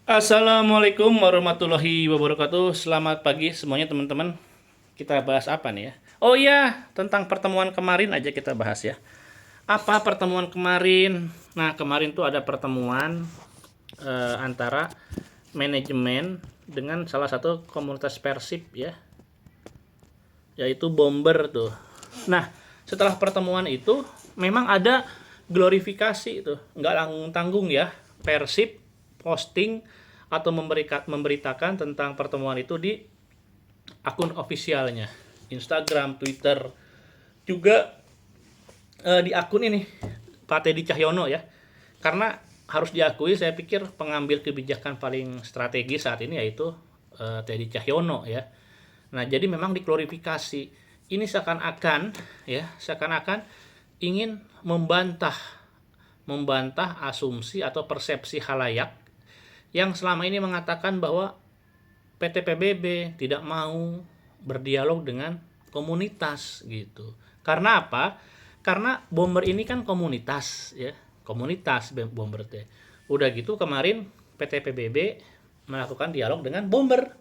Assalamualaikum warahmatullahi wabarakatuh. Selamat pagi semuanya teman-teman. Kita bahas apa nih ya? Oh iya, tentang pertemuan kemarin aja kita bahas ya. Apa pertemuan kemarin? Nah, kemarin tuh ada pertemuan antara manajemen dengan salah satu komunitas Persib ya, yaitu Bomber tuh. Nah, setelah pertemuan itu memang ada glorifikasi itu, nggak tanggung-tanggung ya. Persib posting atau memberitakan tentang pertemuan itu di akun ofisialnya, Instagram, Twitter, juga di akun ini Pak Teddy Cahyono ya. Karena harus diakui, saya pikir pengambil kebijakan paling strategis saat ini yaitu Teddy Cahyono ya. Nah, jadi memang diklarifikasi. Ini seakan-akan ya, seakan-akan ingin membantah asumsi atau persepsi halayak yang selama ini mengatakan bahwa PT PBB tidak mau berdialog dengan komunitas gitu. Karena apa? Karena Bomber ini kan komunitas ya, komunitas Bomber teh. Udah gitu kemarin PT PBB melakukan dialog dengan Bomber,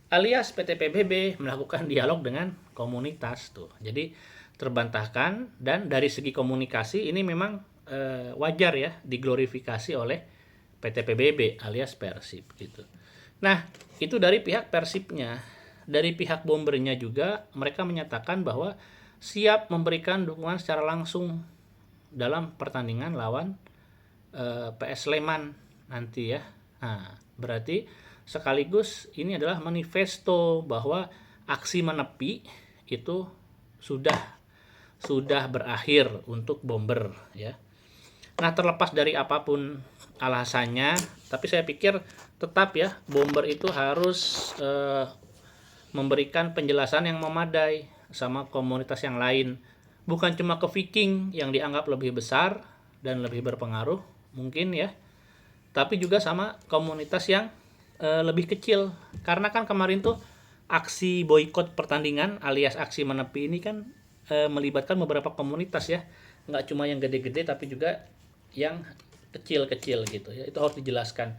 alias PT PBB melakukan dialog dengan komunitas tuh. Jadi terbantahkan, dan dari segi komunikasi ini memang wajar ya diglorifikasi oleh PT PBB alias Persib gitu. Nah, itu dari pihak Persibnya. Dari pihak Bombernya juga mereka menyatakan bahwa siap memberikan dukungan secara langsung dalam pertandingan lawan PS Sleman nanti ya. Nah, berarti sekaligus ini adalah manifesto bahwa aksi menepi itu sudah berakhir untuk Bomber ya. Nah, terlepas dari apapun alasannya, tapi saya pikir tetap ya Bomber itu harus memberikan penjelasan yang memadai sama komunitas yang lain. Bukan cuma ke Viking yang dianggap lebih besar dan lebih berpengaruh mungkin ya, tapi juga sama komunitas yang lebih kecil. Karena kan kemarin tuh aksi boykot pertandingan alias aksi menepi ini kan melibatkan beberapa komunitas ya, nggak cuma yang gede-gede tapi juga yang kecil-kecil gitu ya. Itu harus dijelaskan.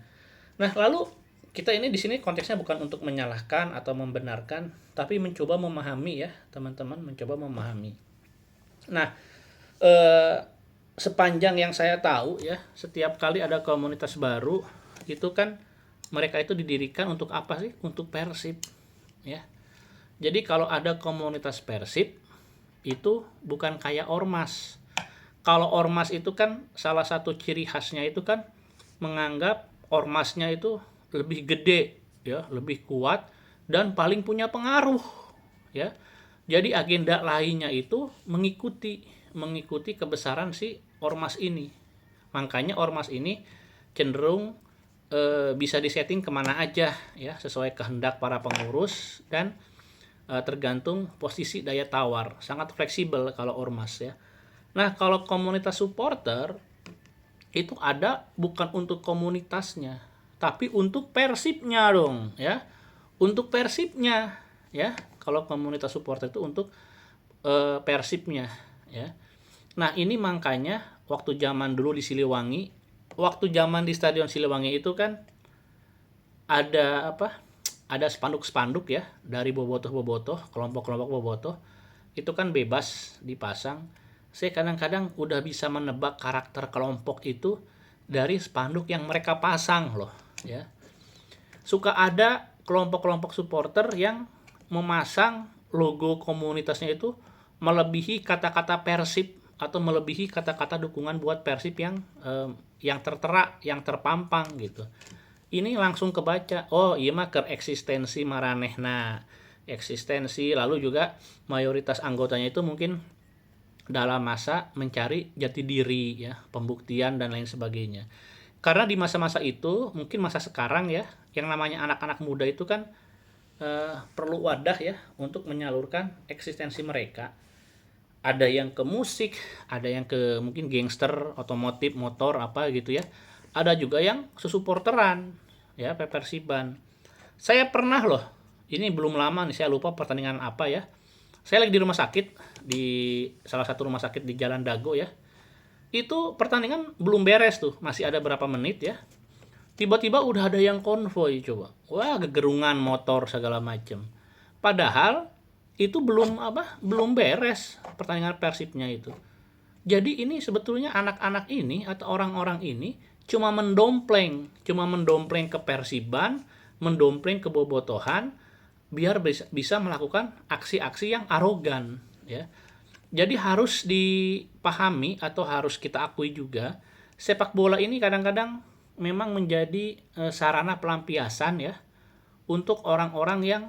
Nah, lalu kita ini di sini konteksnya bukan untuk menyalahkan atau membenarkan, tapi mencoba memahami ya, teman-teman, mencoba memahami. Nah, sepanjang yang saya tahu ya, setiap kali ada komunitas baru itu kan mereka itu didirikan untuk apa sih? Untuk Persib ya. Jadi kalau ada komunitas Persib itu bukan kayak ormas. Kalau ormas itu kan salah satu ciri khasnya itu kan menganggap ormasnya itu lebih gede ya, lebih kuat dan paling punya pengaruh ya. Jadi agenda lainnya itu mengikuti kebesaran si ormas ini. Makanya ormas ini cenderung bisa disetting kemana aja ya, sesuai kehendak para pengurus dan tergantung posisi daya tawar. Sangat fleksibel kalau ormas ya. Nah, kalau komunitas supporter itu ada bukan untuk komunitasnya, tapi untuk Persibnya dong ya. Untuk Persibnya ya. Kalau komunitas supporter itu untuk Persibnya ya. Nah, ini makanya waktu zaman dulu di Siliwangi, waktu zaman di Stadion Siliwangi itu kan ada apa? Ada spanduk-spanduk ya dari bobotoh-bobotoh, kelompok-kelompok bobotoh. Itu kan bebas dipasang. Saya kadang-kadang udah bisa menebak karakter kelompok itu dari spanduk yang mereka pasang loh ya. Suka ada kelompok-kelompok supporter yang memasang logo komunitasnya itu melebihi kata-kata Persib atau melebihi kata-kata dukungan buat Persib yang tertera, yang terpampang gitu. Ini langsung kebaca, oh iya mah ke eksistensi maranehna, eksistensi, lalu juga mayoritas anggotanya itu mungkin dalam masa mencari jati diri ya, pembuktian dan lain sebagainya. Karena di masa-masa itu, mungkin masa sekarang ya, yang namanya anak-anak muda itu kan perlu wadah ya untuk menyalurkan eksistensi mereka. Ada yang ke musik, ada yang ke mungkin gangster, otomotif, motor apa gitu ya. Ada juga yang sesupporteran ya, Persiban. Saya pernah loh, ini belum lama nih, saya lupa pertandingan apa ya. Saya lagi di rumah sakit, di salah satu rumah sakit di Jalan Dago ya. Itu pertandingan belum beres tuh, masih ada berapa menit ya. Tiba-tiba udah ada yang konvoy coba. Wah, gegerungan motor segala macem. Padahal itu belum beres pertandingan Persibnya itu. Jadi ini sebetulnya anak-anak ini atau orang-orang ini cuma mendompleng ke Persiban, mendompleng ke Bobotohan biar bisa melakukan aksi-aksi yang arogan, ya. Jadi harus dipahami atau harus kita akui juga, sepak bola ini kadang-kadang memang menjadi sarana pelampiasan ya untuk orang-orang yang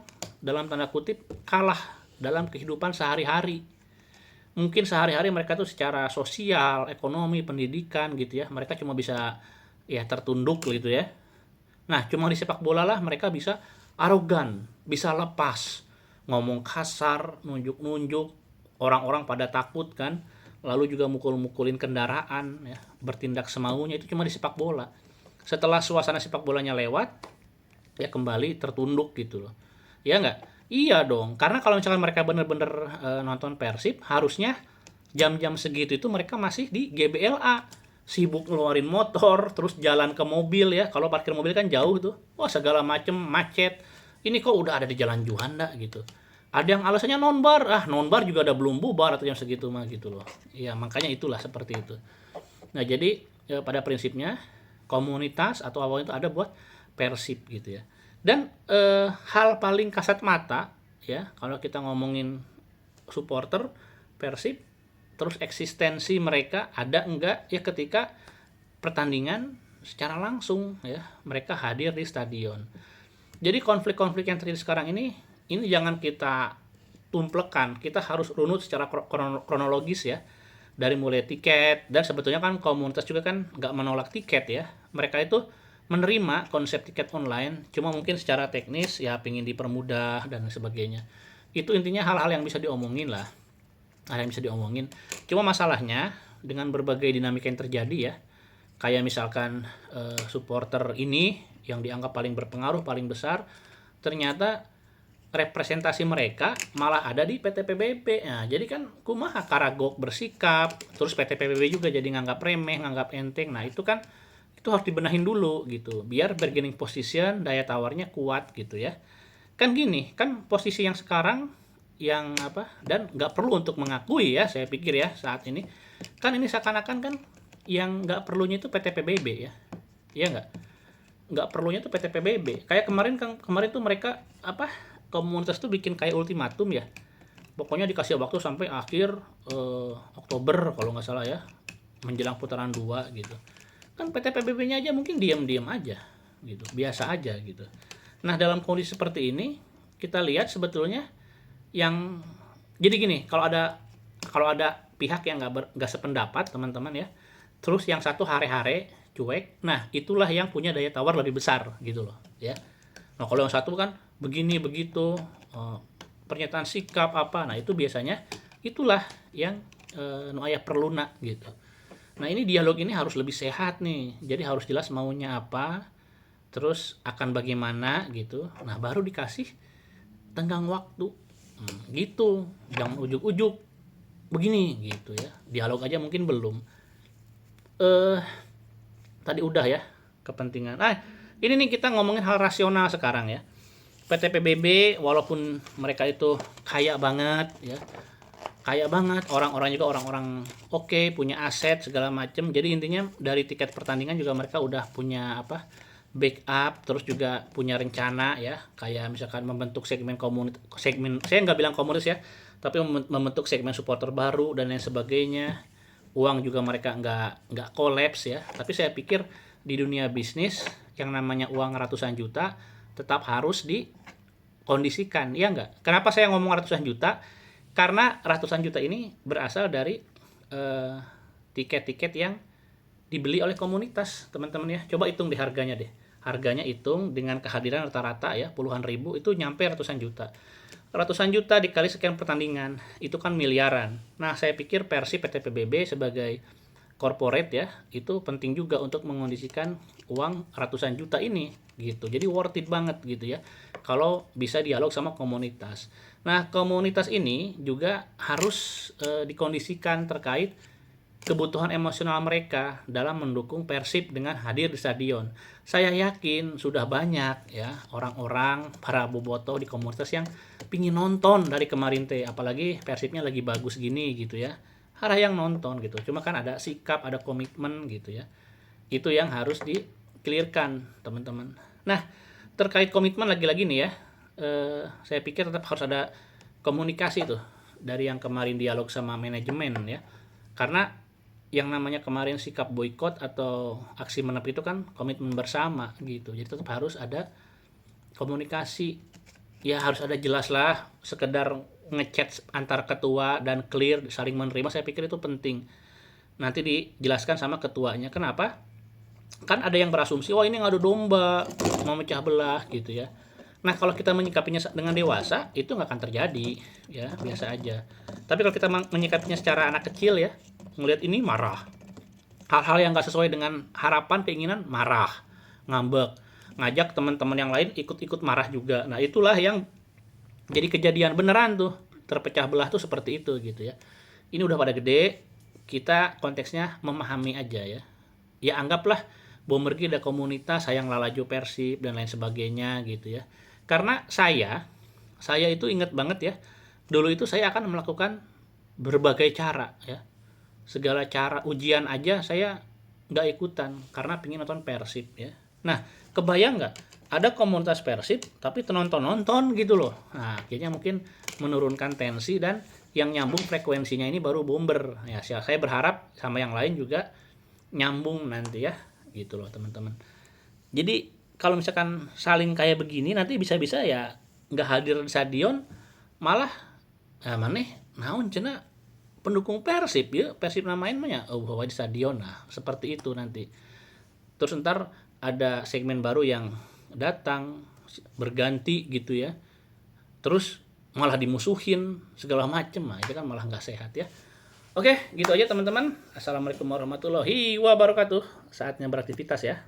dalam tanda kutip kalah dalam kehidupan sehari-hari. Mungkin sehari-hari mereka tuh secara sosial, ekonomi, pendidikan gitu ya, mereka cuma bisa ya tertunduk gitu ya. Nah, cuma di sepak bola lah mereka bisa arogan, bisa lepas, ngomong kasar, nunjuk-nunjuk, orang-orang pada takut kan, lalu juga mukul-mukulin kendaraan ya, bertindak semaunya, itu cuma di sepak bola. Setelah suasana sepak bolanya lewat, ya kembali tertunduk gitu loh. Ya nggak? Iya dong, karena kalau misalkan mereka bener-bener nonton Persib, harusnya jam-jam segitu itu mereka masih di GBLA, sibuk ngeluarin motor, terus jalan ke mobil ya. Kalau parkir mobil kan jauh tuh, wah segala macem macet. Ini kok udah ada di Jalan Juanda gitu. Ada yang alasannya nonbar, nonbar juga ada belum bubar atau jam segitu mah gitu loh. Ya makanya itulah seperti itu. Nah jadi ya, pada prinsipnya komunitas atau apa itu ada buat Persib gitu ya. Dan hal paling kasat mata ya kalau kita ngomongin supporter Persib, terus eksistensi mereka ada enggak ya ketika pertandingan secara langsung ya mereka hadir di stadion. Jadi konflik-konflik yang terjadi sekarang ini jangan kita tumplekan, kita harus runut secara kronologis ya, dari mulai tiket. Dan sebetulnya kan komunitas juga kan nggak menolak tiket ya, mereka itu menerima konsep tiket online, cuma mungkin secara teknis ya pingin dipermudah dan sebagainya. Itu intinya hal-hal yang bisa diomongin lah, hal yang bisa diomongin. Cuma masalahnya dengan berbagai dinamika yang terjadi ya, kayak misalkan supporter ini yang dianggap paling berpengaruh, paling besar, ternyata representasi mereka malah ada di PT PBB. Nah, jadi kan kumaha Karagok bersikap, terus PT PBB juga jadi nganggap remeh, nganggap enteng. Nah, itu kan itu harus dibenahin dulu gitu biar bargaining position daya tawarnya kuat gitu ya. Kan gini, kan posisi yang sekarang yang dan nggak perlu untuk mengakui ya, saya pikir ya saat ini kan ini seakan-akan kan yang nggak perlunya itu PT PBB ya, iya nggak perlunya itu PT PBB. Kayak kemarin tuh mereka komunitas tuh bikin kayak ultimatum ya, pokoknya dikasih waktu sampai akhir Oktober kalau nggak salah ya, menjelang putaran 2 gitu. Kan PT PBB-nya aja mungkin diam-diam aja gitu, biasa aja gitu. Nah, dalam kondisi seperti ini kita lihat sebetulnya yang jadi gini, kalau ada pihak yang nggak sependapat teman-teman ya, terus yang satu hare-hare cuek, nah itulah yang punya daya tawar lebih besar gitu loh ya. Nah, kalau yang satu kan begini begitu pernyataan sikap nah itu biasanya itulah yang nu aya perluna gitu. Nah, ini dialog ini harus lebih sehat nih. Jadi harus jelas maunya apa, terus akan bagaimana gitu. Nah, baru dikasih tenggang waktu. Gitu. Jangan ujuk-ujuk begini gitu ya. Dialog aja mungkin belum. Tadi udah ya kepentingan. Ini nih kita ngomongin hal rasional sekarang ya. PT PBB walaupun mereka itu kaya banget ya, orang-orang juga orang-orang oke, punya aset segala macem. Jadi intinya dari tiket pertandingan juga mereka udah punya backup, terus juga punya rencana ya, kayak misalkan membentuk segmen saya nggak bilang komunitas ya, tapi membentuk segmen supporter baru dan lain sebagainya. Uang juga mereka nggak kolaps ya, tapi saya pikir di dunia bisnis yang namanya uang ratusan juta tetap harus dikondisikan ya nggak. Kenapa saya ngomong ratusan juta? Karena ratusan juta ini berasal dari tiket-tiket yang dibeli oleh komunitas, teman-teman ya. Coba hitung deh harganya deh. Harganya hitung dengan kehadiran rata-rata ya, puluhan ribu, itu nyampe ratusan juta. Ratusan juta dikali sekian pertandingan, itu kan miliaran. Nah, saya pikir Persib PT PBB sebagai corporate ya, itu penting juga untuk mengondisikan uang ratusan juta ini gitu. Jadi worth it banget gitu ya kalau bisa dialog sama komunitas. Nah, komunitas ini juga harus dikondisikan terkait kebutuhan emosional mereka dalam mendukung Persib dengan hadir di stadion. Saya yakin sudah banyak ya orang-orang, para bobotoh di komunitas yang pingin nonton dari kemarin teh, apalagi Persibnya lagi bagus gini gitu ya. Ada yang nonton gitu. Cuma kan ada sikap, ada komitmen gitu ya. Itu yang harus di-clearkan, teman-teman. Nah, terkait komitmen lagi-lagi nih ya. Saya pikir tetap harus ada komunikasi tuh dari yang kemarin dialog sama manajemen ya. Karena yang namanya kemarin sikap boykot atau aksi menepi itu kan komitmen bersama gitu. Jadi tetap harus ada komunikasi. Ya harus ada jelas lah, sekedar ngechat antar ketua dan clear saling menerima, saya pikir itu penting. Nanti dijelaskan sama ketuanya. Kenapa? Kan ada yang berasumsi, oh ini ngadu domba, mau mecah belah gitu ya. Nah kalau kita menyikapinya dengan dewasa, itu nggak akan terjadi, ya biasa aja. Tapi kalau kita menyikapinya secara anak kecil ya, ngelihat ini marah, hal-hal yang nggak sesuai dengan harapan, keinginan, marah, ngambek, ngajak teman-teman yang lain ikut-ikut marah juga. Nah itulah yang jadi kejadian beneran tuh, terpecah belah tuh seperti itu gitu ya. Ini udah pada gede, kita konteksnya memahami aja ya. Ya anggaplah Bombergi ada komunitas sayang lalaju Persib dan lain sebagainya gitu ya. Karena saya itu ingat banget ya, dulu itu saya akan melakukan berbagai cara ya, segala cara, ujian aja saya nggak ikutan karena pingin nonton Persib ya. Nah kebayang nggak ada komunitas Persib tapi nonton gitu loh. Nah akhirnya mungkin menurunkan tensi, dan yang nyambung frekuensinya ini baru Bomber ya. Saya berharap sama yang lain juga nyambung nanti ya gitu loh teman-teman. Jadi kalau misalkan saling kayak begini nanti bisa-bisa ya nggak hadir di stadion, malah maneh naon cenah pendukung Persib ya, Persib namain mah bahwa di stadion. Nah seperti itu nanti. Terus ntar ada segmen baru yang datang berganti gitu ya, terus malah dimusuhin segala macem. Nah itu kan malah nggak sehat ya. Oke gitu aja teman-teman. Assalamualaikum warahmatullahi wabarakatuh. Saatnya beraktivitas ya.